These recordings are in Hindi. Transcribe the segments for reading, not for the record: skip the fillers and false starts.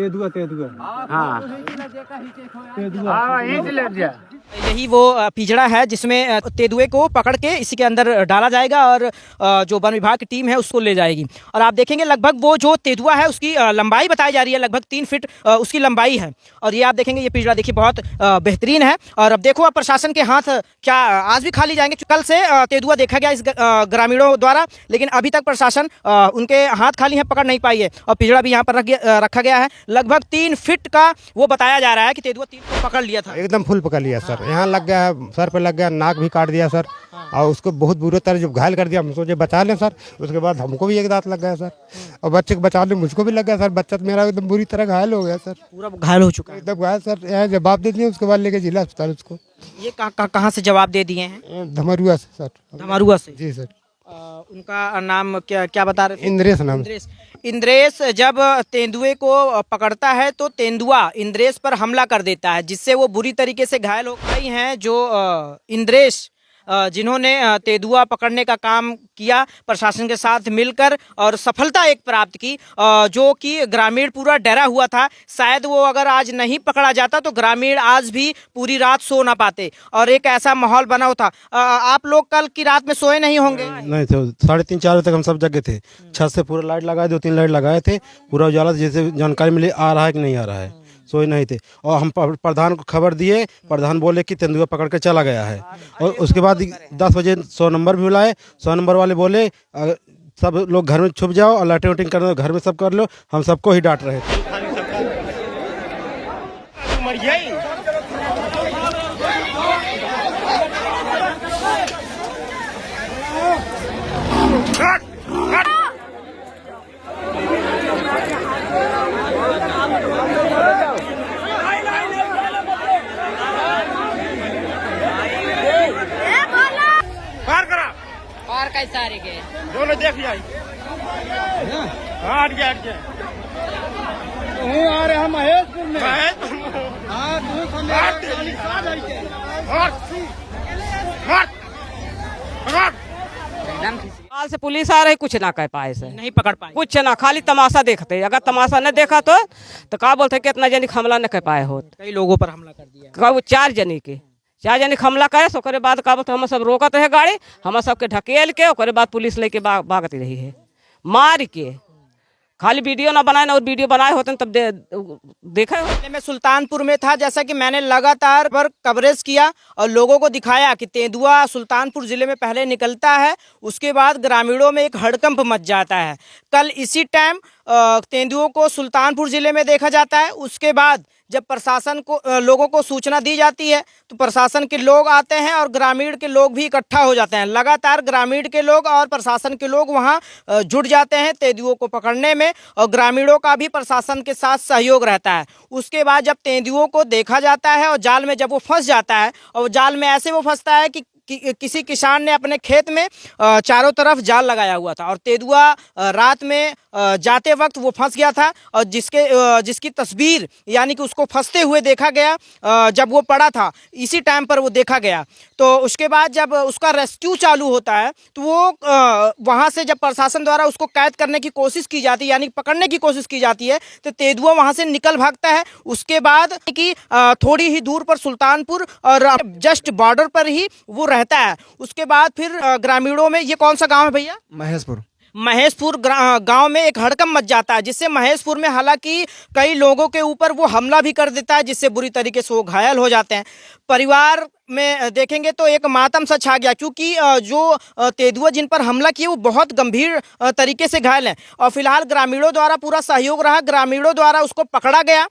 तेंदुआ तेंदुआ हाँ यही वो पिंजड़ा है जिसमें तेंदुए को पकड़ के इसी के अंदर डाला जाएगा और जो वन विभाग की टीम है उसको ले जाएगी। और आप देखेंगे लगभग वो जो तेंदुआ है उसकी लंबाई बताई जा रही है, लगभग 3 फीट उसकी लंबाई है। और ये आप देखेंगे, ये पिंजड़ा देखिए बहुत बेहतरीन है। और अब देखो, अब प्रशासन के हाथ क्या आज भी खाली जाएंगे? कल से तेंदुआ देखा गया इस ग्रामीणों द्वारा, लेकिन अभी तक प्रशासन उनके हाथ खाली है, पकड़ नहीं पाई है। और पिंजड़ा भी यहाँ पर रखा गया है, लगभग 3 फीट का वो बताया जा रहा है कि तेंदुआ 3 फीट पकड़ लिया था। एकदम फुल पकड़ लिया सर, यहाँ लग गया है, सर पे लग गया, नाक भी काट दिया सर। और उसको बहुत बुरे तरह जब घायल कर दिया, हम सोचे बचा लें सर, उसके बाद हमको भी एक दांत लग गया सर। और बच्चे को बचा लें, मुझको भी लग गया सर। बच्चा तो मेरा एकदम बुरी तरह घायल हो गया सर, पूरा घायल हो चुका है एकदम घायल सर। यहाँ जवाब दे दिए, उसके बाद लेके जिला अस्पताल उसको। ये कहाँ से जवाब दे दिए हैं? धमरुआ से सर। धमारुआ से? जी सर। उनका नाम क्या क्या बता रहे थे? इंद्रेश नाम। इंद्रेश जब तेंदुए को पकड़ता है तो तेंदुआ इंद्रेश पर हमला कर देता है, जिससे वो बुरी तरीके से घायल हो गई हैं। जो इंद्रेश जिन्होंने तेंदुआ पकड़ने का काम किया प्रशासन के साथ मिलकर और सफलता एक प्राप्त की, जो कि ग्रामीण पूरा डरा हुआ था। शायद वो अगर आज नहीं पकड़ा जाता तो ग्रामीण आज भी पूरी रात सो ना पाते और एक ऐसा माहौल बना होता। आप लोग कल की रात में सोए नहीं होंगे? नहीं थे, 3:30-4 बजे तक हम सब जगह थे। छत से पूरा लाइट लगाए, 2-3 लाइट लगाए थे, पूरा उजाला, जैसे जानकारी मिली आ रहा है कि नहीं आ रहा है, सोए नहीं थे। और हम प्रधान को खबर दिए, प्रधान बोले कि तेंदुआ पकड़ के चला गया है। और उसके बाद 10 बजे 100 नंबर भी बुलाए, 100 नंबर वाले बोले सब लोग घर में छुप जाओ और लाइटिंग वाइटिंग कर लो, घर में सब कर लो। हम सबको ही डांट रहे थे। और कैसा रे के दोनों देख जाए। हाँ, हट गया हट गया। वहीं आ रहे हम महेशपुर में। हाँ, साल से पुलिस आ रही, कुछ ना कह पाए से, नहीं पकड़ पाए, कुछ ना, खाली तमाशा देखते। अगर तमाशा न देखा तो का बोलते कि इतना जनी हमला न कर पाए होत। कई लोगों पर हमला कर दिया। कब 4 जनी के 4 जनी हमला करे, ओकरे बाद का बोलते हम सब रोकत है गाड़ी, हम सबके ढकेल के, ओकरे बाद पुलिस लेके भागती रही है मार के। खाली वीडियो ना बनाए ना, और वीडियो बनाए होते तब देखा हो। मैं सुल्तानपुर में था, जैसा कि मैंने लगातार पर कवरेज किया और लोगों को दिखाया कि तेंदुआ सुल्तानपुर जिले में पहले निकलता है, उसके बाद ग्रामीणों में एक हड़कंप मच जाता है। कल इसी टाइम तेंदुओं को सुल्तानपुर जिले में देखा जाता है। उसके बाद जब प्रशासन को लोगों को सूचना दी जाती है तो प्रशासन के लोग आते हैं और ग्रामीण के लोग भी इकट्ठा हो जाते हैं। लगातार ग्रामीण के लोग और प्रशासन के लोग वहां जुट जाते हैं तेंदुओं को पकड़ने में, और ग्रामीणों का भी प्रशासन के साथ सहयोग रहता है। उसके बाद जब तेंदुओं को देखा जाता है और जाल में जब वो फंस जाता है, और जाल में ऐसे वो फंसता है कि किसी किसान ने अपने खेत में चारों तरफ जाल लगाया हुआ था और तेंदुआ रात में जाते वक्त वो फंस गया था। और जिसकी तस्वीर यानी कि उसको फंसते हुए देखा गया जब वो पड़ा था, इसी टाइम पर वो देखा गया। तो उसके बाद जब उसका रेस्क्यू चालू होता है तो वो वहाँ से जब प्रशासन द्वारा उसको कैद करने की कोशिश की जाती है, यानी पकड़ने की कोशिश की जाती है, तो तेंदुआ वहाँ से निकल भागता है। उसके बाद कि थोड़ी ही दूर पर सुल्तानपुर और जस्ट बॉर्डर पर ही वो रहता है। उसके बाद फिर ग्रामीणों में, ये कौन सा गांव है भैया? महेशपुर गांव में एक हड़कंप मच जाता है, जिससे महेशपुर में हालांकि कई लोगों के ऊपर वो हमला भी कर देता है, जिससे बुरी तरीके से वो घायल हो जाते हैं। परिवार में देखेंगे तो एक मातम सा छा गया, क्योंकि जो तेंदुआ जिन पर हमला किया वो बहुत गंभीर तरीके से घायल हैं। और फिलहाल ग्रामीणों द्वारा पूरा सहयोग रहा, ग्रामीणों द्वारा उसको पकड़ा गया।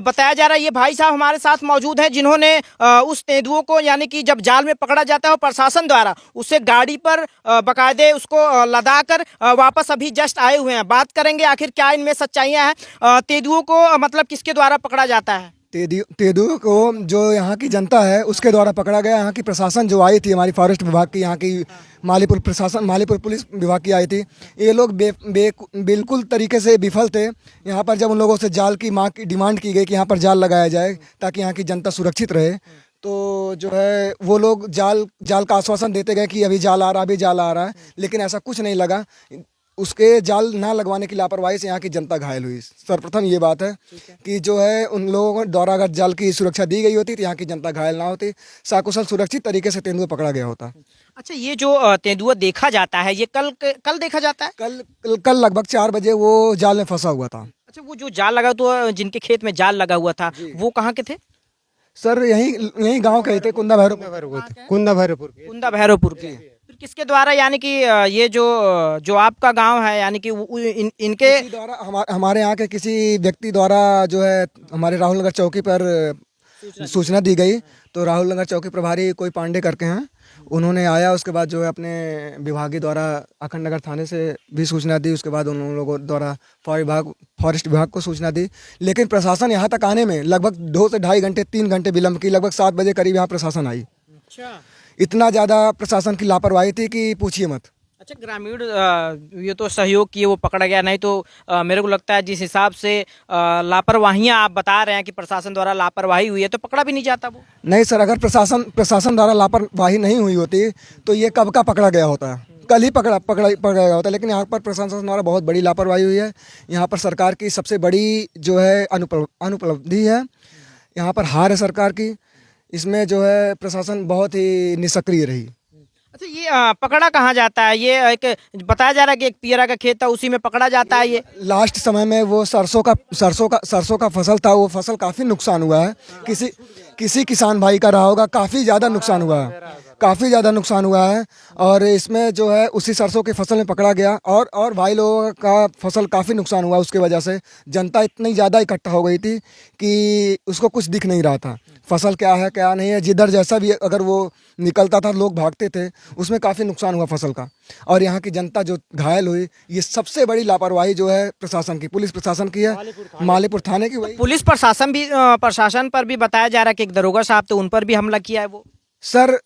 बताया जा रहा है, ये भाई साहब हमारे साथ मौजूद हैं जिन्होंने उस तेंदुओं को, यानी कि जब जाल में पकड़ा जाता है प्रशासन द्वारा उसे गाड़ी पर बाकायदे उसको लदा कर वापस अभी जस्ट आए हुए हैं। बात करेंगे आखिर क्या इनमें सच्चाइयाँ हैं। तेंदुओं को मतलब किसके द्वारा पकड़ा जाता है? तेंदुओं को जो यहाँ की जनता है उसके द्वारा पकड़ा गया। यहाँ की प्रशासन जो आई थी, हमारी फॉरेस्ट विभाग की, यहाँ की मालीपुर प्रशासन, मालीपुर पुलिस विभाग की आई थी, ये लोग बिल्कुल तरीके से विफल थे। यहाँ पर जब उन लोगों से जाल की मांग की डिमांड की गई कि यहाँ पर जाल लगाया जाए ताकि यहाँ की जनता सुरक्षित रहे, तो जो है वो लोग जाल का आश्वासन देते गए कि अभी जाल आ रहा है, अभी जाल आ रहा है, लेकिन ऐसा कुछ नहीं लगा। उसके जाल ना लगवाने की लापरवाही से यहाँ की जनता घायल हुई। सर्वप्रथम ये बात है कि जो है उन लोगों द्वारा अगर जाल की सुरक्षा दी गई होती तो यहाँ की जनता घायल ना होती, साकुशल सुरक्षित तरीके से तेंदुआ पकड़ा गया होता। अच्छा, ये जो तेंदुआ देखा जाता है ये कल देखा जाता है? कल लगभग 4 बजे वो जाल में फंसा हुआ था। अच्छा, वो जो जाल लगा तो जिनके खेत में जाल लगा हुआ था वो कहाँ के थे? सर यही गांव के थे, कुंदा भैरव। कुंदा भैरवपुर के। कुंदा भैरवपुर के। फिर किसके द्वारा, यानी कि ये जो आपका गांव है, यानी कि इनके किसी द्वारा हमारे यहाँ के किसी व्यक्ति द्वारा जो है हमारे राहुल नगर चौकी पर सूचना दी गई। तो राहुल नगर चौकी प्रभारी कोई पांडे करके हैं, उन्होंने आया, उसके बाद जो है अपने विभागीय द्वारा अखंड नगर थाने से भी सूचना दी, उसके बाद उन लोगों द्वारा फॉरेस्ट विभाग को सूचना दी। लेकिन प्रशासन यहाँ तक आने में लगभग 2 से ढाई घंटे 3 घंटे विलम्ब की। लगभग 7 बजे करीब यहाँ प्रशासन आई। अच्छा, इतना ज़्यादा प्रशासन की लापरवाही थी कि पूछिए मत। अच्छा, ग्रामीण ये तो सहयोग किए, वो पकड़ा गया, नहीं तो मेरे को लगता है जिस हिसाब से लापरवाहियां आप बता रहे हैं कि प्रशासन द्वारा लापरवाही हुई है तो पकड़ा भी नहीं जाता वो। नहीं सर, अगर प्रशासन द्वारा लापरवाही नहीं हुई होती तो ये कब का पकड़ा गया होता। कल ही पकड़ा गया होता। लेकिन यहाँ पर प्रशासन द्वारा बहुत बड़ी लापरवाही हुई है। यहाँ पर सरकार की सबसे बड़ी जो है अनुपलब्धि है, यहाँ पर हार है सरकार की। इसमें जो है प्रशासन बहुत ही निष्क्रिय रही। अच्छा, ये पकड़ा कहाँ जाता है? ये एक बताया जा रहा है कि एक पियरा का खेत था, उसी में पकड़ा जाता है ये। लास्ट समय में वो सरसों का फसल था, वो फसल काफ़ी नुकसान हुआ है। किसी किसान भाई का रहा होगा, काफ़ी ज़्यादा नुकसान हुआ है। और इसमें जो है उसी सरसों की फसल में पकड़ा गया और भाई लोगों का फसल काफ़ी नुकसान हुआ। उसके वजह से जनता इतनी ज़्यादा इकट्ठा हो गई थी कि उसको कुछ दिख नहीं रहा था, फसल क्या है क्या नहीं है। जिधर जैसा भी अगर वो निकलता था लोग भागते थे, उसमें काफ़ी नुकसान हुआ फसल का। और यहाँ की जनता जो घायल हुई, ये सबसे बड़ी लापरवाही जो है प्रशासन की, पुलिस प्रशासन की है, मालीपुर थाने की। वही पुलिस प्रशासन पर भी बताया जा रहा है कि एक दरोगा साहब थे, उन पर भी हमला किया है वो। सर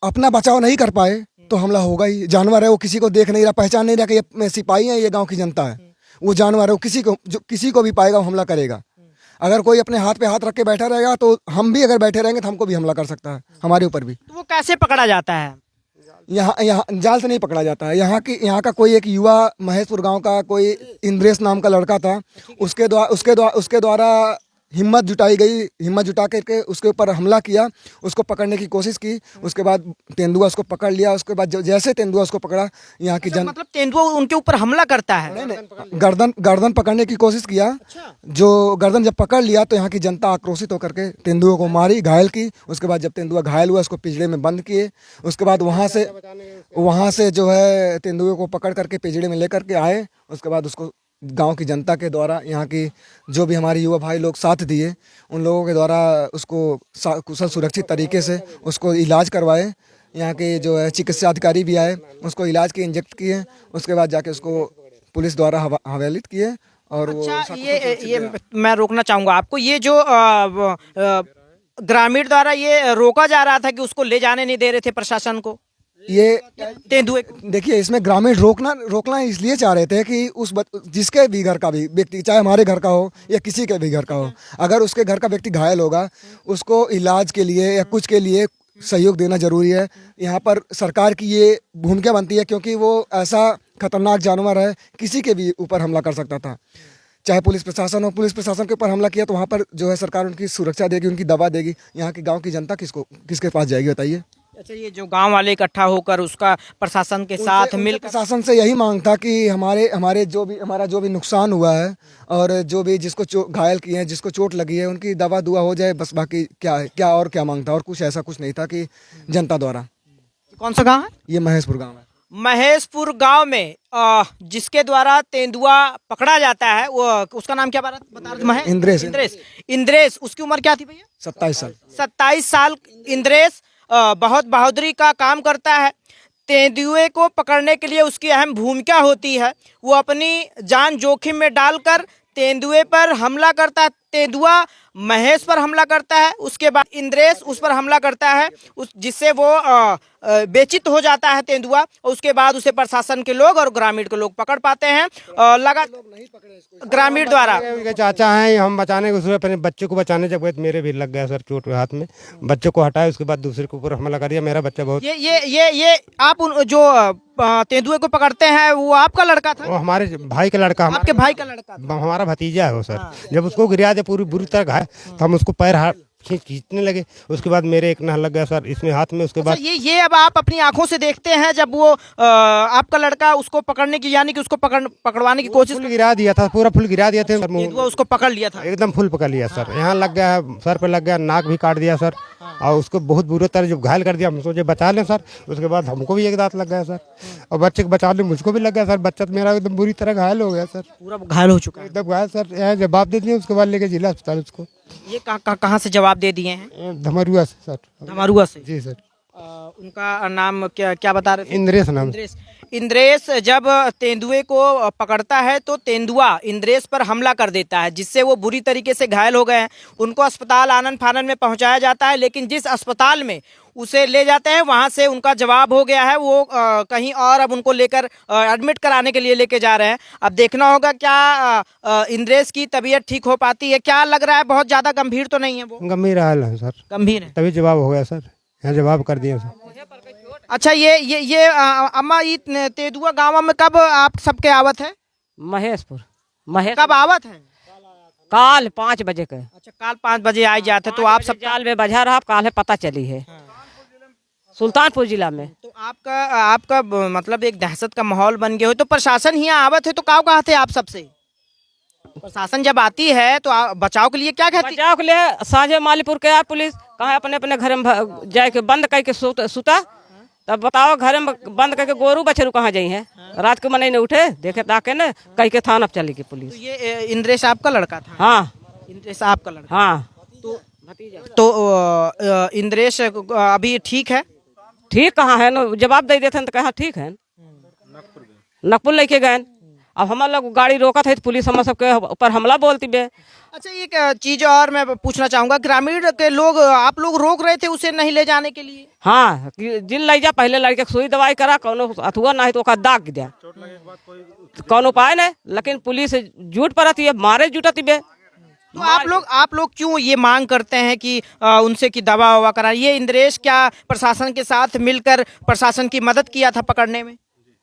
अपना बचाव नहीं कर पाए तो हमला होगा ही। जानवर है, वो किसी को देख नहीं रहा, पहचान नहीं रहा कि ये सिपाही है, ये गांव की जनता है। वो जानवर है, वो किसी को भी पाएगा वो हमला करेगा। अगर कोई अपने हाथ पे हाथ रख के बैठा रहेगा तो हम भी अगर बैठे रहेंगे तो हमको भी हमला कर सकता है, हमारे ऊपर भी। तो वो कैसे पकड़ा जाता है? यहाँ जाल से नहीं पकड़ा जाता है। यहाँ का कोई एक युवा महेशपुर गांव का कोई इंद्रेश नाम का लड़का था, उसके द्वारा हिम्मत जुटा करके उसके ऊपर हमला किया, उसको पकड़ने की कोशिश की। उसके बाद तेंदुआ उसको पकड़ लिया। उसके बाद जैसे तेंदुआ उसको पकड़ा, यहाँ की मतलब तेंदुआ उनके ऊपर हमला करता है? नहीं, गर्दन पकड़ने की कोशिश किया। जो गर्दन जब पकड़ लिया तो यहाँ की जनता आक्रोशित होकर के तेंदुए को मारी, घायल की। उसके बाद जब तेंदुआ घायल हुआ, उसको पिंजड़े में बंद किए। उसके बाद वहाँ से जो है तेंदुए को पकड़ करके पिंजड़े में लेकर के आए। उसके बाद उसको गांव की जनता के द्वारा, यहाँ की जो भी हमारे युवा भाई लोग साथ दिए, उन लोगों के द्वारा उसको कुशल सुरक्षित तरीके से उसको इलाज करवाए। यहाँ के जो है चिकित्सा अधिकारी भी आए, उसको इलाज के इंजेक्ट किए। उसके बाद जाके उसको पुलिस द्वारा हवालित किए। और अच्छा, ये मैं रोकना चाहूँगा आपको। ये जो ग्रामीण द्वारा ये रोका जा रहा था कि उसको ले जाने नहीं दे रहे थे प्रशासन को, ये तेंदुए, देखिए इसमें ग्रामीण रोकना इसलिए चाह रहे थे कि जिसके भी घर का भी व्यक्ति, चाहे हमारे घर का हो या किसी के भी घर का हो, अगर उसके घर का व्यक्ति घायल होगा, उसको इलाज के लिए या कुछ के लिए सहयोग देना जरूरी है। यहाँ पर सरकार की ये भूमिका बनती है, क्योंकि वो ऐसा खतरनाक जानवर है, किसी के भी ऊपर हमला कर सकता था। चाहे पुलिस प्रशासन हो, पुलिस प्रशासन के ऊपर हमला किया तो वहाँ पर जो है सरकार उनकी सुरक्षा देगी, उनकी दवा देगी। यहाँ की गाँव की जनता किसके पास जाएगी बताइए? अच्छा, ये जो गांव वाले इकट्ठा होकर उसका प्रशासन के साथ मिल, प्रशासन से यही मांग था कि हमारा जो भी नुकसान हुआ है और जो भी जिसको घायल किए हैं, जिसको चोट लगी है, उनकी दवा दुआ हो जाए, बस। बाकी क्या मांग था, और कुछ ऐसा कुछ नहीं था कि जनता द्वारा। कौन सा गांव है? ये महेशपुर गाँव है। महेशपुर गांव में जिसके द्वारा तेंदुआ पकड़ा जाता है, वो उसका नाम क्या बता रहे थे? इंद्रेश। उसकी उम्र क्या थी भैया? 27 साल। 27 साल इंद्रेश बहुत बहादुरी का काम करता है। तेंदुए को पकड़ने के लिए उसकी अहम भूमिका होती है। वो अपनी जान जोखिम में डालकर तेंदुए पर हमला करता है, तेंदुआ महेश पर हमला करता है, उसके बाद इंद्रेश उस पर हमला करता है, जिससे वो बेचित हो जाता है तेंदुआ, और उसके बाद उसे प्रशासन के लोग और ग्रामीण के लोग पकड़ पाते हैं। ग्रामीण द्वारा उनके चाचा हैं, हम बचाने के उसमें अपने बच्चे को बचाने जब गए तो मेरे भी लग गया सर चोट हाथ में। बच्चे को हटाया, उसके बाद दूसरे के ऊपर हमला कर दिया। मेरा बच्चा बहुत ये आप जो तेंदुए को पकड़ते हैं वो आपका लड़का था? वो हमारे भाई का लड़का, आपके भाई का लड़का था? हमारा भतीजा है वो सर। जब उसको गिरा दे पूरी बुरी तरह घायल, तो हम उसको पैर हाथ खींचने लगे। उसके बाद मेरे एक नह लग गया सर इसमें हाथ में। उसके बाद ये अब आप अपनी आंखों से देखते हैं जब वो आपका लड़का उसको पकड़ने की, यानी कि उसको पकड़वाने की कोशिश, फुल गिरा दिया था, पूरा फुल गिरा दिया था। तेंदुआ उसको पकड़ लिया था, एकदम फुल पकड़ लिया सर। यहाँ लग गया है, सर पे लग गया, नाक भी काट दिया सर। और उसको बहुत बुरी तरह जब घायल कर दिया, हम सोचे बचा लें सर। उसके बाद हमको भी एक दांत लग गया सर, और बच्चे को बचा लें, मुझको भी लग गया सर। बच्चा तो मेरा एकदम बुरी तरह घायल हो गया सर, पूरा घायल हो चुका है एकदम घायल सर। यहाँ जवाब दे दिए, उसके बाद लेके जिला अस्पताल उसको। ये कहाँ से जवाब दे दिए हैं? धमरुआ से सर। धमारुआ से? जी सर। उनका नाम क्या बता रहे थे? इंद्रेश नाम। इंद्रेश जब तेंदुए को पकड़ता है तो तेंदुआ इंद्रेश पर हमला कर देता है, जिससे वो बुरी तरीके से घायल हो गए हैं। उनको अस्पताल आनन फानन में पहुंचाया जाता है, लेकिन जिस अस्पताल में उसे ले जाते हैं वहां से उनका जवाब हो गया है, वो कहीं और अब उनको लेकर एडमिट कराने के लिए लेके जा रहे हैं। अब देखना होगा क्या इंद्रेश की तबीयत ठीक हो पाती है। क्या लग रहा है, बहुत ज्यादा गंभीर तो नहीं है वो? गंभीर हाल है सर, गंभीर है। तभी जवाब हो गया सर, यहाँ जवाब कर दिया सर। अच्छा, ये अम्मा, ये तेंदुआ गाँव में कब आप सबके आवत है? महेश कब आवत है? काल 5 बजे के। अच्छा, काल 5 बजे आ जाते, तो आप सब जाल में बजा रहा, काल है पता चली है सुल्तानपुर जिला में। तो आपका मतलब एक दहशत का माहौल बन गया हो। तो प्रशासन यहाँ आवत है तो कहा थे आप सबसे? प्रशासन जब आती है तो बचाव के लिए क्या कहती है? बचाव के लिए साझे मालीपुर के पुलिस कहा अपने अपने घर में जाके बंद करके सुता। तब बताओ, घर में बंद करके गोरू बछरू कहाँ जाई है? रात को मने नहीं उठे, देखे ताके न कहीं के थाना पे चली गई पुलिस। तो ये इंद्रेश आपका लड़का था? हाँ, इंद्रेश आपका लड़का। हाँ। तो इंद्रेश अभी ठीक है? ठीक कहाँ है ना, जवाब दे देते हैं तो कहा ठीक है। नकपुर लेके गए। अब हमारे लोग गाड़ी रोका था तो पुलिस हम सबके ऊपर हमला बोलती बे। अच्छा, एक चीज और मैं पूछना चाहूंगा, ग्रामीण के लोग, आप लोग रोक रहे थे उसे नहीं ले जाने के लिए? हाँ, जिन ले जा, पहले लड़के सुई दवाई करा, कौनो अथुआ नहीं तो ओका दाग दिया, कौन उपाय नहीं। लेकिन पुलिस झूठ परती है, मारे जुटती बे। तो आप लोग क्यों ये मांग करते हैं कि उनसे की दवा ववा करा? ये इंद्रेश क्या प्रशासन के साथ मिलकर प्रशासन की मदद किया था पकड़ने में?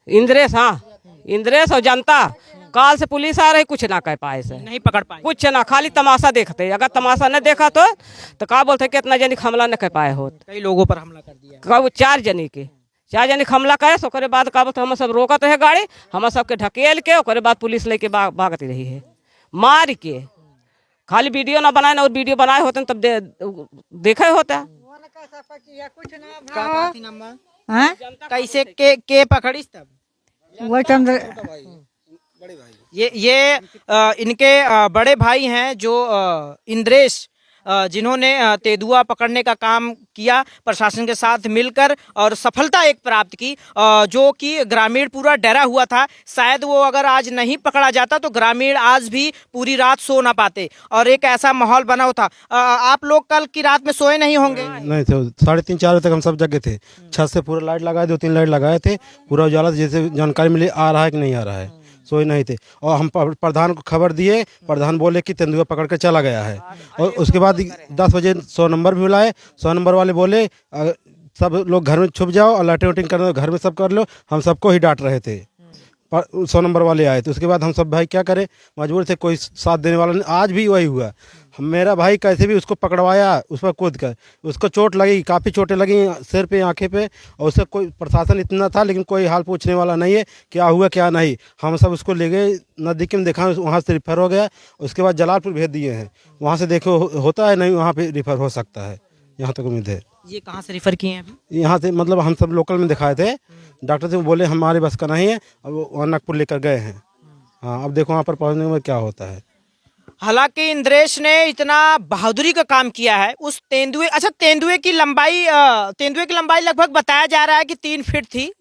इंद्रेश, हाँ, इंद्रेश और जनता काल से पुलिस आ रही, कुछ ना कह पाए से, नहीं पकड़ पाए, कुछ ना, खाली तमाशा देखते। अगर तमाशा न देखा तो क्या बोलते कि इतना जनी हमला न कर पाए हो। कई लोगों पर हमला कर दिया, कब 4 जनी के 4 जनी हमला करे, तो ओकरे बाद का बोलते हम सब रोकत है गाड़ी, हम सबके ढकेल के ओकरे बाद पुलिस लेके भागती रही है, मार के। खाली वीडियो ना बनाए ना, और वीडियो बनाए होते तब देखे होता। कैसे के पकड़ीस तब? ये इनके बड़े भाई हैं जो इंद्रेश, जिन्होंने तेंदुआ पकड़ने का काम किया प्रशासन के साथ मिलकर और सफलता एक प्राप्त की, जो कि ग्रामीण पूरा डरा हुआ था। शायद वो अगर आज नहीं पकड़ा जाता तो ग्रामीण आज भी पूरी रात सो ना पाते और एक ऐसा माहौल बना हुआ था। आप लोग कल की रात में सोए नहीं होंगे? नहीं थे, 3:30-4 बजे तक हम सब जगह थे। छत से पूरा लाइट लगाए, 2-3 लाइट लगाए थे, पूरा उजाला, जैसे जानकारी मिली आ रहा है कि नहीं आ रहा है, सोए नहीं थे। और हम प्रधान को खबर दिए, प्रधान बोले कि तेंदुआ पकड़ के चला गया है। और उसके बाद 10 बजे 100 नंबर भी बुलाए। 100 नंबर वाले बोले सब लोग घर में छुप जाओ और लाइटिंग वाइटिंग करना घर में सब कर लो। हम सबको ही डांट रहे थे। 100 नंबर वाले आए तो उसके बाद हम सब भाई क्या करें, मजबूर थे, कोई साथ देने वाला नहीं। आज भी वही हुआ, मेरा भाई कैसे भी उसको पकड़वाया, उस पर कूद कर, उसको चोट लगी, काफ़ी चोटें लगी सिर पे, आंखें पे, और उससे कोई प्रशासन इतना था लेकिन कोई हाल पूछने वाला नहीं है, क्या हुआ क्या नहीं। हम सब उसको ले गए नज़दीक में, देखा, वहाँ से रिफ़र हो गया। उसके बाद जलालपुर भेज दिए हैं, वहाँ से देखो होता है नहीं, वहाँ पर रिफ़र हो सकता है, यहाँ तक उम्मीद है। ये कहाँ से रिफ़र किए हैं अभी? यहाँ से मतलब हम सब लोकल में दिखाए थे, डॉक्टर से बोले हमारे बस का नहीं है, अब वहाँ नागपुर लेकर गए हैं। हाँ, अब देखो वहाँ पर पहुँचने में क्या होता है। हालांकि इंद्रेश ने इतना बहादुरी का काम किया है उस तेंदुए। अच्छा, तेंदुए की लंबाई लगभग बताया जा रहा है कि 3 फीट थी।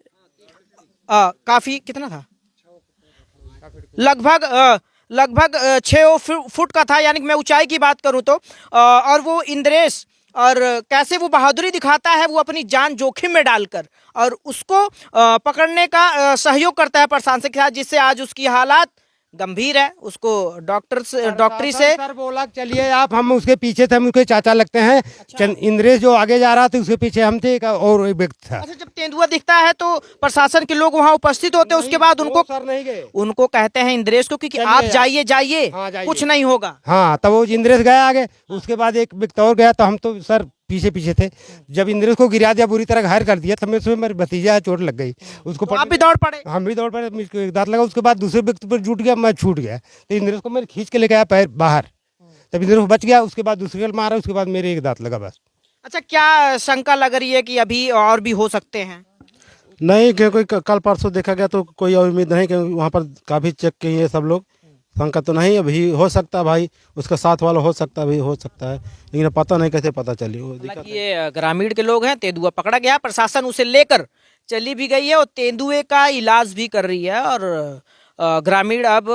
काफी कितना था? लगभग 6 फुट का था, यानी कि मैं ऊंचाई की बात करूं तो। और वो इंद्रेश, और कैसे वो बहादुरी दिखाता है, वो अपनी जान जोखिम में डालकर और उसको पकड़ने का सहयोग करता है प्रशासन के साथ, जिससे आज उसकी हालात गंभीर है। उसको डॉक्टरी से सर बोला कि चलिए आप, हम उसके पीछे थे, हम उसके चाचा लगते हैं। इंद्रेश जो आगे जा रहा था उसके पीछे हम थे, और एक व्यक्ति था। अच्छा, जब तेंदुआ दिखता है तो प्रशासन के लोग वहां उपस्थित होते हैं, उसके बाद उनको सर नहीं गए, उनको कहते हैं इंद्रेश को कि आप जाइए जाइए, जाइए। कुछ नहीं होगा। हाँ, तब वो इंद्रेश गया आगे, उसके बाद एक व्यक्ति और गया, तो हम तो सर पीछे पीछे थे। जब इंद्रेश को गिरा दिया, बुरी तरह घायल कर दिया, तब उसमें मेरे भतीजा चोट लग गई उसको। तो आप भी दौड़ पड़े? हम भी दौड़ पड़े, मुझको एक दांत लगा, उसके बाद दूसरे व्यक्ति पर जुट गया, मैं छूट गया, तो इंद्रेश को मैं खींच के लेके आया पैर बाहर, तब इंद्रेश बच गया। उसके बाद दूसरे को मारा, उसके बाद मेरे एक दांत लगा बस। अच्छा, क्या शंका लग रही है कि अभी और भी हो सकते हैं? नहीं, क्योंकि कल परसों देखा गया तो कोई उम्मीद नहीं, क्योंकि वहाँ पर काफ़ी चेक किए सब लोग। शंका तो नहीं, अभी हो सकता है भाई, उसका साथ वाला हो सकता है, अभी हो सकता है, लेकिन पता नहीं कैसे पता चली। वो दिक्कत है। ये ग्रामीण के लोग हैं, तेंदुआ पकड़ा गया, प्रशासन उसे लेकर चली भी गई है और तेंदुए का इलाज भी कर रही है। और ग्रामीण अब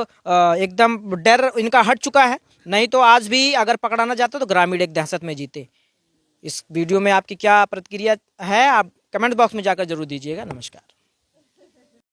एकदम डर इनका हट चुका है, नहीं तो आज भी अगर पकड़ा ना जाता तो ग्रामीण एक दहशत में जीते। इस वीडियो में आपकी क्या प्रतिक्रिया है, आप कमेंट बॉक्स में जाकर जरूर दीजिएगा। नमस्कार।